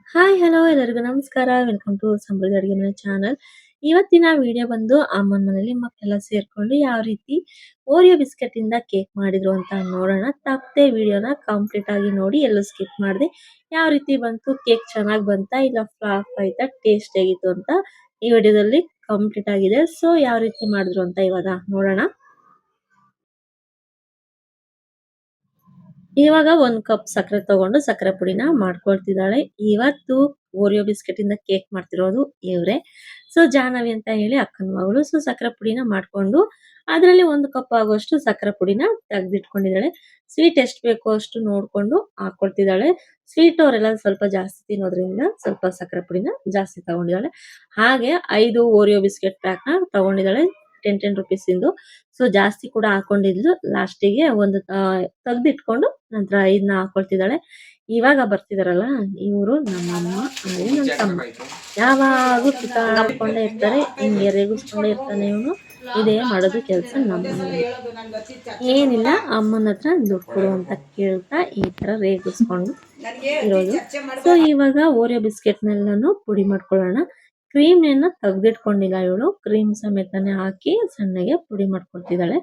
Hi hello ಎಲ್ಲರಿಗೂ ನಮಸ್ಕಾರ. Welcome to ಸಮೃದ್ಧಿ ಅಡುಗೆ ಮನೆ ಚಾನಲ್. ಇವತ್ತಿನ ವಿಡಿಯೋ ಬಂದು ಅಮ್ಮನ ಮನೇಲಿ ಮಕ್ಕಳೆಲ್ಲ ಸೇರ್ಕೊಂಡು ಯಾವ ರೀತಿ ಓರಿಯೋ ಬಿಸ್ಕೆಟ್ ಇಂದ ಕೇಕ್ ಮಾಡಿದ್ರು ಅಂತ ನೋಡೋಣ. ತಪ್ಪದೆ ವಿಡಿಯೋನ ಕಂಪ್ಲೀಟ್ ಆಗಿ ನೋಡಿ, ಎಲ್ಲೂ ಸ್ಕಿಪ್ ಮಾಡದೆ. ಯಾವ ರೀತಿ ಬಂತು, ಕೇಕ್ ಚೆನ್ನಾಗಿ ಬಂತಾ ಇಲ್ಲ ಫ್ಲಾಪ್ ಆಯ್ತಾ, ಟೇಸ್ಟ್ ಹೇಗಿತ್ತು ಅಂತ ಈ ವಿಡಿಯೋದಲ್ಲಿ ಕಂಪ್ಲೀಟ್ ಆಗಿದೆ. ಸೊ ಯಾವ ರೀತಿ ಮಾಡಿದ್ರು ಅಂತ ಇವಾಗ ನೋಡೋಣ. ಇವಾಗ 1 ಕಪ್ ಸಕ್ಕರೆ ತಗೊಂಡು ಸಕ್ಕರೆ ಪುಡಿನ ಮಾಡ್ಕೊಳ್ತಿದ್ದಾಳೆ. ಇವತ್ತು ಓರಿಯೋ ಬಿಸ್ಕೆಟ್ ಇಂದ ಕೇಕ್ ಮಾಡ್ತಿರೋದು ಇವ್ರೆ. ಸೊ ಜಾಹ್ನವಿ ಅಂತ ಹೇಳಿ ಅಕ್ಕನ ಮಗಳು. ಸೊ ಸಕ್ಕರೆ ಪುಡಿನ ಮಾಡ್ಕೊಂಡು ಅದರಲ್ಲಿ 1 ಕಪ್ ಆಗುವಷ್ಟು ಸಕ್ಕರೆ ಪುಡಿನ ತೆಗ್ದಿಟ್ಕೊಂಡಿದ್ದಾಳೆ. ಸ್ವೀಟ್ ಎಷ್ಟು ಬೇಕೋ ಅಷ್ಟು ನೋಡ್ಕೊಂಡು ಹಾಕೊಳ್ತಿದ್ದಾಳೆ. ಸ್ವೀಟ್ ಅವರೆಲ್ಲ ಸ್ವಲ್ಪ ಜಾಸ್ತಿ ತಿನ್ನೋದ್ರಿಂದ ಸ್ವಲ್ಪ ಸಕ್ಕರೆ ಪುಡಿನ ಜಾಸ್ತಿ ತಗೊಂಡಿದ್ದಾಳೆ. ಹಾಗೆ 5 ಓರಿಯೋ ಬಿಸ್ಕೆಟ್ ಪ್ಯಾಕ್‌ನ ತಗೊಂಡಿದ್ದಾಳೆ. 10 ರೂಪೀಸಿಂದು. ಸೊ ಜಾಸ್ತಿ ಕೂಡ ಹಾಕೊಂಡಿದ್ಲು. ಲಾಸ್ಟಿಗೆ ಒಂದು ತೆಗ್ದಿಟ್ಕೊಂಡು ನಂತರ ಇದನ್ನ ಹಾಕೊಳ್ತಿದ್ದಾಳೆ. ಇವಾಗ ಬರ್ತಿದಾರಲ್ಲ ಇವರು ನಮ್ಮಮ್ಮ ಹಾಗೆ ನನ್ನ ತಮ್ಮ. ಯಾವಾಗೂ ಕಿತ್ತಾಡ್ಕೊಂಡೇ ಇರ್ತಾರೆ. ಹಿಂಗೆ ರೇಗಿಸ್ಕೊಂಡೇ ಇರ್ತಾನೆ ಇವನು. ಇದೇ ಮಾಡೋದು ಕೆಲಸ ನಮ್ಮನೇಲಿ. ಏನಿಲ್ಲ, ಅಮ್ಮನ ಹತ್ರ ದುಡ್ಡು ಕೊಡು ಅಂತ ಕೇಳ್ತಾ ಈ ತರ ರೇಗಿಸ್ಕೊಂಡು ಇರೋದು. ಸೊ ಇವಾಗ ಓರಿಯೋ ಬಿಸ್ಕೆಟ್ನೆಲ್ಲಾನು ಪುಡಿ ಮಾಡ್ಕೊಳ್ಳೋಣ. ಕ್ರೀಮ್‌ನ ತೆಗ್ದಿಟ್ಕೊಂಡಿಲ್ಲ ಇವಳು. ಕ್ರೀಮ್ ಸಮೇತನೇ ಹಾಕಿ ಸಣ್ಣಗೆ ಪುಡಿ ಮಾಡ್ಕೊಳ್ತಿದ್ದಾಳೆ.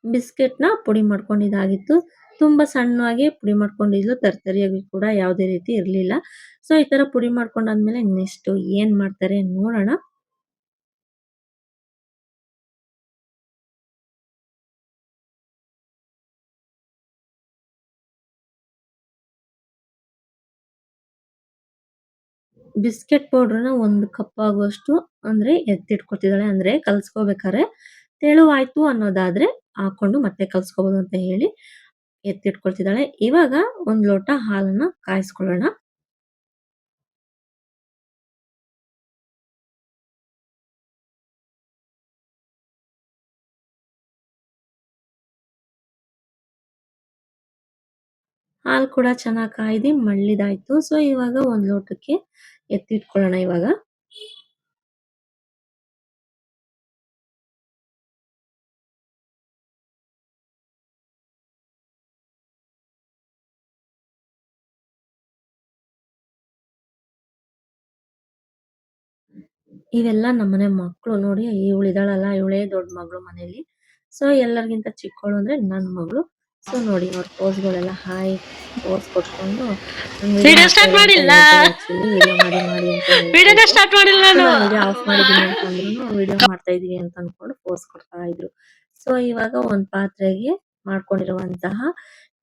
ಬಿಸ್ಕೆಟ್‌ನ ಪುಡಿ ಮಾಡ್ಕೊಂಡಿದ್ದಾಗಿತ್ತು. ತುಂಬಾ ಸಣ್ಣವಾಗಿ ಪುಡಿ ಮಾಡ್ಕೊಂಡಿದ್ಲು. ತರ್ತರಿಯಾಗಿ ಕೂಡ ಯಾವುದೇ ರೀತಿ ಇರ್ಲಿಲ್ಲ. ಸೊ ಈ ತರ ಪುಡಿ ಮಾಡ್ಕೊಂಡಾದ್ಮೇಲೆ ನೆಕ್ಸ್ಟ್ ಏನ್ ಮಾಡ್ತಾರೆ ನೋಡೋಣ. ಬಿಸ್ಕೆಟ್ ಪೌಡರ್‌ನ 1 ಕಪ್ ಆಗುವಷ್ಟು ಅಂದ್ರೆ ಎತ್ತಿಟ್ಕೊತಿದ್ದಾಳೆ. ಅಂದ್ರೆ ಕಲ್ಸ್ಕೋಬೇಕಾದ್ರೆ ತೆಳುವಾಯ್ತು ಅನ್ನೋದಾದ್ರೆ ಹಾಕೊಂಡು ಮತ್ತೆ ಕಲ್ಸ್ಕೋಬಹುದು ಅಂತ ಹೇಳಿ ಎತ್ತಿಟ್ಕೊಳ್ತಿದ್ದಾಳೆ. ಇವಾಗ 1 ಲೋಟ ಹಾಲನ್ನ ಕಾಯಿಸ್ಕೊಳ್ಳೋಣ. ಹಾಲು ಕೂಡ ಚೆನ್ನಾಗಿ ಕಾಯ್ದು ಮಳ್ಳಿದಾಯ್ತು. ಸೊ ಇವಾಗ 1 ಲೋಟಕ್ಕೆ ಎತ್ತಿಟ್ಕೊಳ್ಳೋಣ ಇವಾಗ. ಇವೆಲ್ಲ ನಮ್ಮನೆ ಮಕ್ಳು ನೋಡಿ, ಇವಳಿದಾಳಲ್ಲ ಇವಳೇ ದೊಡ್ಡ ಮಗಳು ಮನೇಲಿ. ಸೊ ಎಲ್ಲರಿಗಿಂತ ಚಿಕ್ಕವಳು ಅಂದ್ರೆ ನನ್ನ ಮಗಳು. ಸೊ ನೋಡಿ ಅವ್ರ ಪೋಸ್‌ಗಳೆಲ್ಲ ಹಾಯ್ ಪೋಸ್ ಕೊಟ್ಕೊಂಡು ವಿಡಿಯೋ ಮಾಡ್ತಾ ಇಲ್ಲ ಅಂತ ಹೇಳ್ತಿದ್ರು. ಆಕ್ಚುಲಿ ವಿಡಿಯೋ ಮಾಡಿ ಮಾಡಿ ಅಂತ ಹೇಳ್ತಿದ್ರು. ನಾನು ವಿಡಿಯೋ ಆಫ್ ಮಾಡಿದ್ದೀನಿ ಅಂತಂದ್ರೂ ವಿಡಿಯೋ ಮಾಡ್ತಾ ಇದೀವಿ ಅಂತ ಅನ್ಕೊಂಡು ಪೋಸ್ ಕೊಡ್ತಾ ಇದ್ರು. ಸೊ ಇವಾಗ ಒಂದು ಪಾತ್ರೆಗೆ ಮಾಡ್ಕೊಂಡಿರುವಂತಹ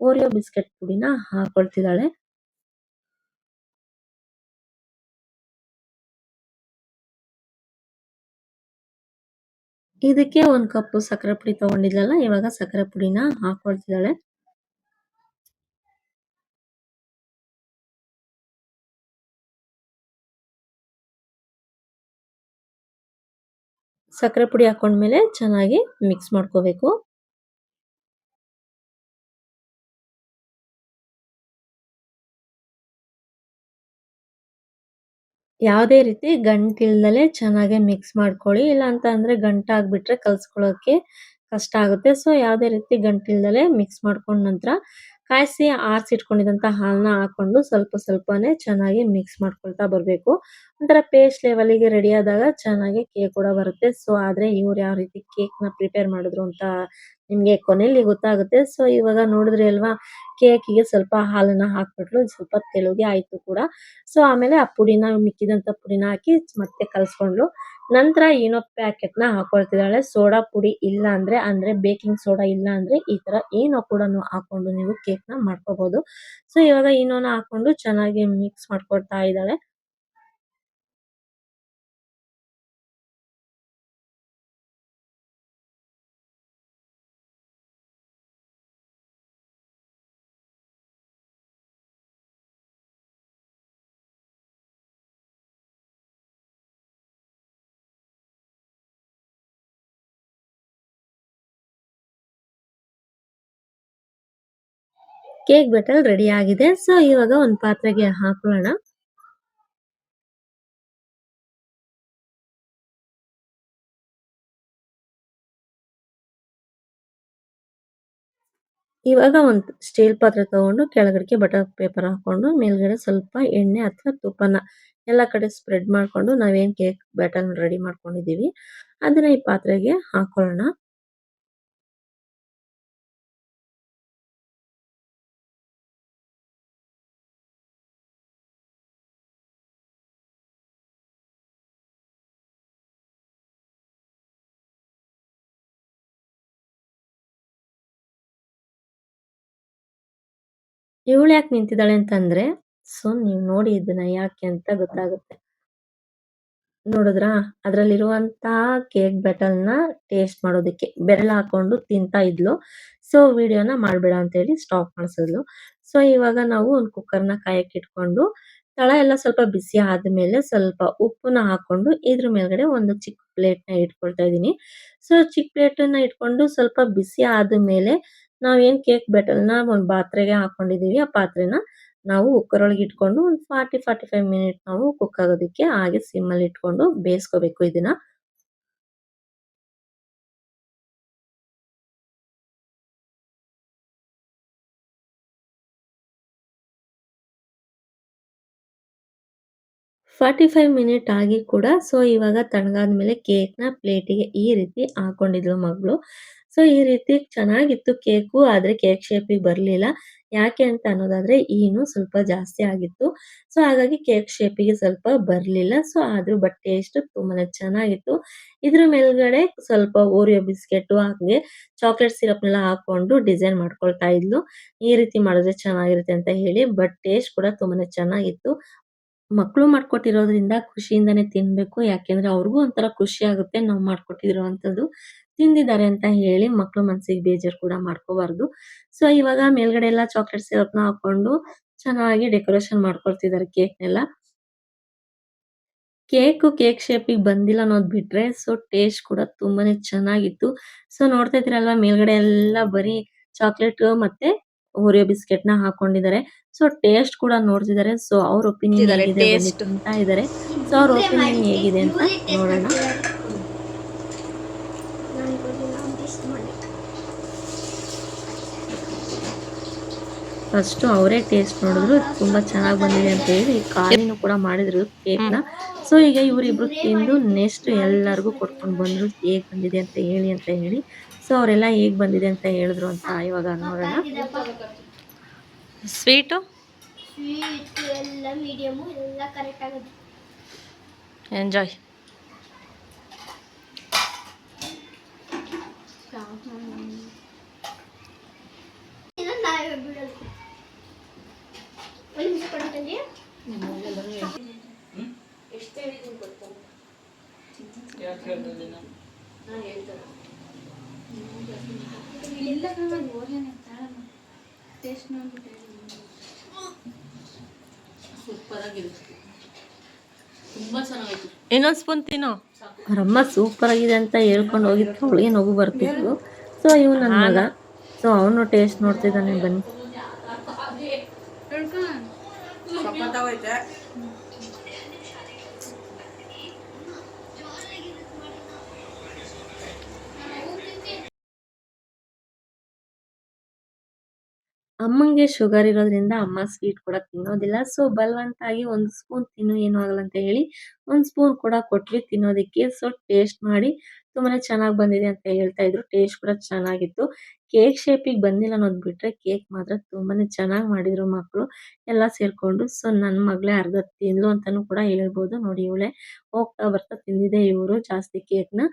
ಓರಿಯೋ ಬಿಸ್ಕೆಟ್ ಪುಡಿನ ಹಾಕೊಳ್ತಿದ್ದಾಳೆ. ಇದಕ್ಕೆ 1 ಕಪ್ ಸಕ್ಕರೆ ಪುಡಿ ತಗೊಂಡಿದ್ಲಲ್ಲ, ಇವಾಗ ಸಕ್ಕರೆ ಪುಡಿನ ಹಾಕೊಳ್ತಿದ್ದಾಳೆ. ಸಕ್ಕರೆ ಪುಡಿ ಹಾಕೊಂಡ್ಮೇಲೆ ಚೆನ್ನಾಗಿ ಮಿಕ್ಸ್ ಮಾಡ್ಕೋಬೇಕು. ಯಾವುದೇ ರೀತಿ ಗಂಟಿಲ್ದಲೆ ಚೆನ್ನಾಗಿ ಮಿಕ್ಸ್ ಮಾಡ್ಕೊಳ್ಳಿ. ಇಲ್ಲ ಅಂತ ಅಂದ್ರೆ ಗಂಟಾಗ್ಬಿಟ್ರೆ ಕಲ್ಸ್ಕೊಳ್ಳೋಕೆ ಕಷ್ಟ ಆಗುತ್ತೆ. ಸೊ ಯಾವುದೇ ರೀತಿ ಗಂಟಿಲ್ದಲೆ ಮಿಕ್ಸ್ ಮಾಡ್ಕೊಂಡ್ ನಂತರ ಕಾಯಿಸಿ ಆರಿಸಿಟ್ಕೊಂಡಿದ್ದಂತ ಹಾಲನ್ನ ಹಾಕೊಂಡು ಸ್ವಲ್ಪ ಸ್ವಲ್ಪನೇ ಚೆನ್ನಾಗಿ ಮಿಕ್ಸ್ ಮಾಡ್ಕೊಳ್ತಾ ಬರ್ಬೇಕು. ಒಂಥರ ಪೇಸ್ಟ್ ಲೆವೆಲ್‌ಗೆ ರೆಡಿ ಆದಾಗ ಚೆನ್ನಾಗಿ ಕೇಕ್ ಕೂಡ ಬರುತ್ತೆ. ಸೊ ಆದ್ರೆ ಇವ್ರು ಯಾವ ರೀತಿ ಕೇಕ್‌ನ ಪ್ರಿಪೇರ್ ಮಾಡಿದ್ರು ಅಂತ ನಿಮ್ಗೆ ಕೊನೆಯಲ್ಲಿ ಗೊತ್ತಾಗುತ್ತೆ. ಸೊ ಇವಾಗ ನೋಡಿದ್ರಿ ಅಲ್ವಾ? ಕೇಕಿಗೆ ಸ್ವಲ್ಪ ಹಾಲನ್ನ ಹಾಕ್ಬಿಟ್ಲು. ಸ್ವಲ್ಪ ತೆಳುಗೆ ಆಯ್ತು ಕೂಡ. ಸೊ ಆಮೇಲೆ ಆ ಪುಡಿನ ಮಿಕ್ಕಿದಂತ ಪುಡಿನ ಹಾಕಿ ಮತ್ತೆ ಕಲಸ್ಕೊಂಡ್ಲು. ನಂತರ ಈನೋ ಪ್ಯಾಕೆಟ್‌ನ ಹಾಕೊಳ್ತಿದ್ದಾಳೆ. ಸೋಡಾ ಪುಡಿ ಇಲ್ಲ ಅಂದ್ರೆ ಬೇಕಿಂಗ್ ಸೋಡಾ ಇಲ್ಲ ಅಂದ್ರೆ ಈ ತರ ಈನೋ ಕೂಡನು ಹಾಕೊಂಡು ನೀವು ಕೇಕ್‌ನ ಮಾಡ್ಕೋಬಹುದು. ಸೊ ಇವಾಗ ಈನೋನ ಹಾಕೊಂಡು ಚೆನ್ನಾಗಿ ಮಿಕ್ಸ್ ಮಾಡ್ಕೊಳ್ತಾ ಇದ್ದಾಳೆ. ಕೇಕ್ ಬ್ಯಾಟರ್ ರೆಡಿ ಆಗಿದೆ. ಸೊ ಇವಾಗ ಒಂದು ಪಾತ್ರೆಗೆ ಹಾಕೊಳ್ಳೋಣ. ಇವಾಗ ಒಂದು ಸ್ಟೀಲ್ ಪಾತ್ರೆ ತಗೊಂಡು ಕೆಳಗಡೆಗೆ ಬಟರ್ ಪೇಪರ್ ಹಾಕೊಂಡು ಮೇಲ್ಗಡೆ ಸ್ವಲ್ಪ ಎಣ್ಣೆ ಅಥವಾ ತುಪ್ಪನ ಎಲ್ಲ ಕಡೆ ಸ್ಪ್ರೆಡ್ ಮಾಡ್ಕೊಂಡು ನಾವೇನ್ ಕೇಕ್ ಬ್ಯಾಟರ್ ರೆಡಿ ಮಾಡ್ಕೊಂಡಿದೀವಿ ಅದನ್ನ ಈ ಪಾತ್ರೆಗೆ ಹಾಕೊಳ್ಳೋಣ. ಇವಳು ಯಾಕೆ ನಿಂತಿದ್ದಾಳೆ ಅಂತಂದ್ರೆ, ಸೊ ನೀವು ನೋಡಿ ಇದನ್ನ ಯಾಕೆ ಅಂತ ಗೊತ್ತಾಗುತ್ತೆ. ನೋಡಿದ್ರಾ? ಅದ್ರಲ್ಲಿರುವಂತಹ ಕೇಕ್ ಬ್ಯಾಟರ್‌ನ ಟೇಸ್ಟ್ ಮಾಡೋದಕ್ಕೆ ಬೆರಳು ಹಾಕೊಂಡು ತಿಂತಾ ಇದ್ಲು. ಸೊ ವಿಡಿಯೋನ ಮಾಡ್ಬೇಡ ಅಂತ ಹೇಳಿ ಸ್ಟಾಪ್ ಮಾಡ್ಸಿದ್ಲು. ಸೊ ಇವಾಗ ನಾವು ಒಂದು ಕುಕ್ಕರ್‌ನ ಕಾಯಕ್ಕೆ ಇಟ್ಕೊಂಡು ತಳ ಎಲ್ಲ ಸ್ವಲ್ಪ ಬಿಸಿ ಆದ್ಮೇಲೆ ಸ್ವಲ್ಪ ಉಪ್ಪನ್ನ ಹಾಕೊಂಡು ಇದ್ರ ಮೇಲ್ಗಡೆ ಒಂದು ಚಿಕ್ಕ ಪ್ಲೇಟ್‌ನ ಇಟ್ಕೊಳ್ತಾ ಇದೀನಿ. ಸೊ ಚಿಕ್ಕ ಪ್ಲೇಟನ್ನ ಇಟ್ಕೊಂಡು ಸ್ವಲ್ಪ ಬಿಸಿ ಆದ್ಮೇಲೆ ನಾವೇನ್ ಕೇಕ್ ಬ್ಯಾಟರ್‌ನ ಒಂದು ಪಾತ್ರೆಗೆ ಹಾಕೊಂಡಿದೀವಿ ಆ ಪಾತ್ರೆನ ನಾವು ಕುಕ್ಕರ್ ಒಳಗೆ ಇಟ್ಕೊಂಡು ಒಂದು 45 ಮಿನಿಟ್ ನಾವು ಕುಕ್ ಆಗೋದಕ್ಕೆ ಹಾಗೆ ಸಿಮ್ಮಲ್ಲಿ ಇಟ್ಕೊಂಡು ಬೇಯಿಸ್ಕೋಬೇಕು ಇದನ್ನ. 45 ಮಿನಿಟ್ ಆಗಿ ಕೂಡ ಸೊ ಇವಾಗ ತಣ್ಣಗಾದ್ಮೇಲೆ ಕೇಕ್‌ನ ಪ್ಲೇಟಿಗೆ ಈ ರೀತಿ ಹಾಕೊಂಡಿದ್ಲು ಮಗಳು. ಸೊ ಈ ರೀತಿ ಚೆನ್ನಾಗಿತ್ತು ಕೇಕು. ಆದ್ರೆ ಕೇಕ್ ಶೇಪಿಗೆ ಬರ್ಲಿಲ್ಲ. ಯಾಕೆ ಅಂತ ಅನ್ನೋದಾದ್ರೆ ಈನು ಸ್ವಲ್ಪ ಜಾಸ್ತಿ ಆಗಿತ್ತು. ಸೊ ಹಾಗಾಗಿ ಕೇಕ್ ಶೇಪಿಗೆ ಸ್ವಲ್ಪ ಬರ್ಲಿಲ್ಲ. ಸೊ ಆದ್ರೂ ಬಟ್ ಟೇಸ್ಟ್ ತುಂಬಾನೇ ಚೆನ್ನಾಗಿತ್ತು. ಇದ್ರ ಮೇಲ್ಗಡೆ ಸ್ವಲ್ಪ ಓರಿಯೋ ಬಿಸ್ಕೆಟು ಹಾಗೆ ಚಾಕ್ಲೇಟ್ ಸಿರಪ್‌ನೆಲ್ಲ ಹಾಕೊಂಡು ಡಿಸೈನ್ ಮಾಡ್ಕೊಳ್ತಾ ಇದ್ಲು. ಈ ರೀತಿ ಮಾಡಿದ್ರೆ ಚೆನ್ನಾಗಿರುತ್ತೆ ಅಂತ ಹೇಳಿ. ಬಟ್ ಟೇಸ್ಟ್ ಕೂಡ ತುಂಬಾನೇ ಚೆನ್ನಾಗಿತ್ತು. ಮಕ್ಳು ಮಾಡ್ಕೊಟ್ಟಿರೋದ್ರಿಂದ ಖುಷಿಯಿಂದಾನೇ ತಿನ್ಬೇಕು. ಯಾಕೆಂದ್ರೆ ಅವ್ರಿಗೂ ಒಂಥರ ಖುಷಿ ಆಗುತ್ತೆ ನಾವು ಮಾಡ್ಕೊಟ್ಟಿರುವಂತದ್ದು ತಿಂದಿದ್ದಾರೆ ಅಂತ ಹೇಳಿ ಮಕ್ಳು ಮನ್ಸಿಗೆ ಬೇಜಾರು ಕೂಡ ಮಾಡ್ಕೋಬಾರ್ದು. ಸೊ ಇವಾಗ ಮೇಲ್ಗಡೆ ಎಲ್ಲ ಚಾಕ್ಲೇಟ್ ಸಿರಪ್‌ನ ಹಾಕೊಂಡು ಚೆನ್ನಾಗಿ ಡೆಕೋರೇಷನ್ ಮಾಡ್ಕೊಳ್ತಿದ್ದಾರೆ ಕೇಕ್‌ನೆಲ್ಲ. ಕೇಕ್ ಶೇಪಿಗೆ ಬಂದಿಲ್ಲ ಅನ್ನೋದ್ ಬಿಟ್ರೆ ಸೊ ಟೇಸ್ಟ್ ಕೂಡ ತುಂಬಾನೇ ಚೆನ್ನಾಗಿತ್ತು. ಸೊ ನೋಡ್ತಾ ಇದ್ದೀರಲ್ವಾ ಮೇಲ್ಗಡೆ ಎಲ್ಲ ಬರೀ ಚಾಕ್ಲೇಟ್ ಮತ್ತೆ ಓರಿಯೋ ಬಿಸ್ಕೆಟ್‌ನ ಹಾಕೊಂಡಿದ್ದಾರೆ. ಸೊ ಟೇಸ್ಟ್ ಕೂಡ ನೋಡ್ತಿದ್ದಾರೆ. ಸೊ ಅವ್ರ ಒಪಿನಿಯನ್ ಹೇಗಿದೆ ಬನ್ನಿ ಟೇಸ್ಟ್ ತಿಂತಾ ಇದ್ದಾರೆ. ಸೊ ಅವ್ರ ಒಪಿನಿಯನ್ ಹೇಗಿದೆ ಅಂತ ನೋಡೋಣ. ಫಸ್ಟು ಅವರೇ ಟೇಸ್ಟ್ ನೋಡಿದ್ರು ತುಂಬಾ ಚೆನ್ನಾಗಿ ಬಂದಿದೆ ಅಂತ ಹೇಳಿ ಖಾಲಿನೂ ಕೂಡ ಮಾಡಿದ್ರು ಕೇಕ್‌ನ. ಸೊ ಈಗ ಇವರಿಬ್ರು ತಿಂದು ನೆಕ್ಸ್ಟ್ ಎಲ್ಲರಿಗೂ ಕೊಟ್ಕೊಂಡು ಬಂದ್ರು ಹೇಗ್ ಬಂದಿದೆ ಅಂತ ಹೇಳಿ ಅಂತ ಹೇಳಿ. ಸೊ ಅವರೆಲ್ಲ ಹೇಗ್ ಬಂದಿದೆ ಅಂತ ಹೇಳಿದ್ರು ಅಂತ ಇವಾಗ ನೋಡೋಣ. ಸ್ವೀಟು ಸ್ವೀಟ್ ಎಲ್ಲ ಮೀಡಿಯಮು ಎಲ್ಲ ಕರೆಕ್ಟ್ ಆಗುತ್ತೆ. ಎಂಜಾಯ್. ನಾವೇ ಬಿಡೋದು ಒಂದು ನಿಮಿಷ ಕೊಡ್ತೀನಿ. ಎಷ್ಟು ಹೇಳಿದ್ದೀನಿ ಗೊತ್ತಾ? ನಾನು ಹೇಳ್ತಾರೆ ಇಲ್ಲ ಟೇಸ್ಟ್ ನೋಡ್ಬಿಟ್ಟು ಸೂಪರ್ ಆಗಿದೆ, ತುಂಬಾ ಚೆನ್ನಾಗಿತ್ತು. ಇನ್ನೊಂದು ಸ್ಪೂನ್ ತಿನ್ನು. ಅವರಮ್ಮ ಸೂಪರ್ ಆಗಿದೆ ಅಂತ ಹೇಳ್ಕೊಂಡು ಹೋಗಿದ್ರು ಅವಳಿಗೆ ನಗು ಬರ್ತಿತ್ತು. ಸೊ ಇವ್ ನನ್ನ ಮಗ. ಸೊ ಅವನು ಟೇಸ್ಟ್ ನೋಡ್ತಿದ್ದಾನೆ ಬನ್ನಿ. ಅಮ್ಮಂಗೆ ಶುಗರ್ ಇರೋದ್ರಿಂದ ಅಮ್ಮ ಸ್ವೀಟ್ ಕೂಡ ತಿನ್ನೋದಿಲ್ಲ. ಸೊ ಬಲವಂತಾಗಿ ಒಂದು ಸ್ಪೂನ್ ತಿನ್ನು ಏನೂ ಆಗಲ್ಲ ಅಂತ ಹೇಳಿ ಒಂದು ಸ್ಪೂನ್ ಕೂಡ ಕೊಟ್ವಿ ತಿನ್ನೋದಕ್ಕೆ. ಸೊ ಟೇಸ್ಟ್ ಮಾಡಿ ತುಂಬಾನೇ ಚೆನ್ನಾಗಿ ಬಂದಿದೆ ಅಂತ ಹೇಳ್ತಾ ಇದ್ರು. ಟೇಸ್ಟ್ ಕೂಡ ಚೆನ್ನಾಗಿತ್ತು. ಕೇಕ್ ಶೇಪಿಗೆ ಬಂದಿಲ್ಲ ಅನ್ನೋದು ಬಿಟ್ರೆ ಕೇಕ್ ಮಾತ್ರ ತುಂಬಾನೇ ಚೆನ್ನಾಗಿ ಮಾಡಿದ್ರು ಮಕ್ಕಳು ಎಲ್ಲ ಸೇರ್ಕೊಂಡು. ಸೊ ನನ್ನ ಮಗಳೇ ಅರ್ಧ ತಿಂದ್ಲು ಅಂತಾನೂ ಕೂಡ ಹೇಳ್ಬೋದು. ನೋಡಿ ಇವಳೇ ಹೋಗ್ತಾ ಬರ್ತಾ ತಿಂದಿದೆ ಇವರು ಜಾಸ್ತಿ ಕೇಕ್‌ನ.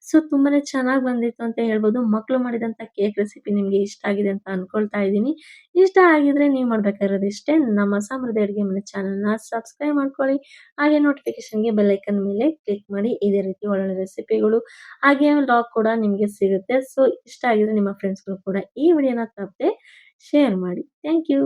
ಸೊ ತುಂಬಾನೇ ಚೆನ್ನಾಗಿ ಬಂದಿತ್ತು ಅಂತ ಹೇಳ್ಬೋದು. ಮಕ್ಕಳು ಮಾಡಿದಂತ ಕೇಕ್ ರೆಸಿಪಿ ನಿಮ್ಗೆ ಇಷ್ಟ ಆಗಿದೆ ಅಂತ ಅನ್ಕೊಳ್ತಾ ಇದ್ದೀನಿ. ಇಷ್ಟ ಆಗಿದ್ರೆ ನೀವು ಮಾಡ್ಬೇಕಾಗಿರೋದು ಇಷ್ಟೇ. ನಮ್ಮ ಸಮೃದ್ಧಿ ಅಡುಗೆ ಮನೆ ಚಾನಲ್‌ನ ಸಬ್ಸ್ಕ್ರೈಬ್ ಮಾಡ್ಕೊಳ್ಳಿ. ಹಾಗೆ ನೋಟಿಫಿಕೇಷನ್‌ಗೆ ಬೆಲ್ ಐಕಾನ್ ಮೇಲೆ ಕ್ಲಿಕ್ ಮಾಡಿ. ಇದೇ ರೀತಿ ಒಳ್ಳೊಳ್ಳೆ ರೆಸಿಪಿಗಳು ಹಾಗೆ ವ್ಲಾಗ್ ಕೂಡ ನಿಮಗೆ ಸಿಗುತ್ತೆ. ಸೊ ಇಷ್ಟ ಆಗಿದ್ರೆ ನಿಮ್ಮ ಫ್ರೆಂಡ್ಸ್‌ಗಳು ಕೂಡ ಈ ವಿಡಿಯೋನ ತಪ್ಪದೆ ಶೇರ್ ಮಾಡಿ. Thank you.